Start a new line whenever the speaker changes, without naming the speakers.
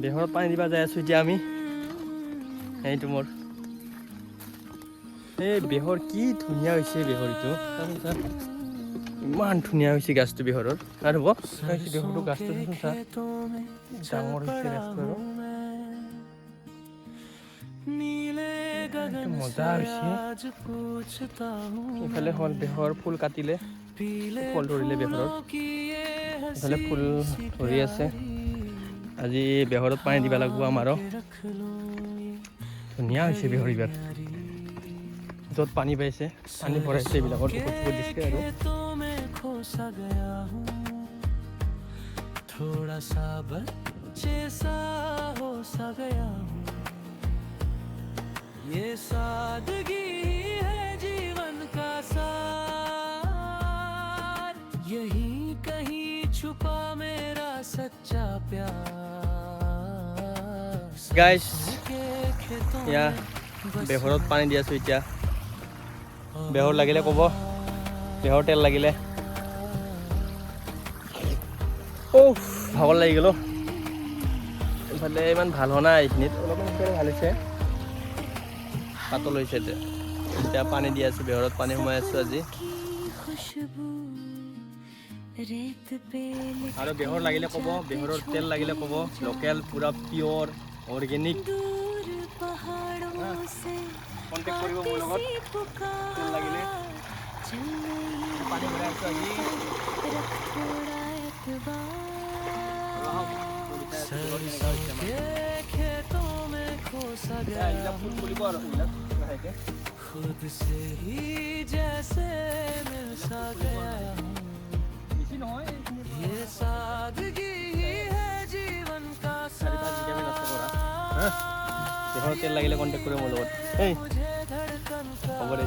বেহৰত পানী দিবা যাই আছোঁ এতিয়া আমি। এইটো মোৰ এই বেহৰ কি ধুনীয়া হৈছে বেহৰটো। ইমান ধুনীয়া হৈছে গাছটো বেহৰৰ। আৰু হ'ব বেহৰটো গাছটো চা ডাঙৰ হৈছে গাছটো আৰু মজা হৈছে। ইফালে হ'ল বেহৰ ফুল কাটিলে, ফল ধৰিলে বেহৰৰ। ইফালে ফুল ধৰি আছে। আজি বেহৰত পানী দিব লাগিব আমাৰো। ধুনীয়া হৈছে বেহৰ এইবাৰ। য'ত পানী পাইছে পানী ভৰাইছে এইবিলাকত ঔষধ দিছে আৰু थोड़ा सा बच्चे सा हो सा गया हूँ ये सादगी है जीवन का सार यही कहीं छुपा मेरा सच्चा प्यार गाइस या बेहरत पानी দি আছো এতিয়া বেহৰ লাগিলে ক'ব বেহৰ তেল লাগিলে ভাগৰ লাগি গ'ল ইফালে ইমান ভাল হোৱা নাই এইখিনিত অলপমান ইফালে ভাল হৈছে পাতল হৈছে এতিয়া পানী দি আছোঁ বেহৰত পানী সোমাই আছোঁ আজি আৰু বেহৰ লাগিলে ক'ব বেহৰৰ তেল লাগিলে ক'ব লোকেল পুৰা পিয়ৰ অৰ্গেনিক কণ্টেক্ট কৰিব মোৰ লগত তেল লাগিলে পানী ভৰাই আছোঁ আজি खुद से ही जैसे मिल सा गया ये सादगी है जीवन का तेल লাগিলে কণ্টেক্ট কৰিব মোৰ লগত এই হ'ব দে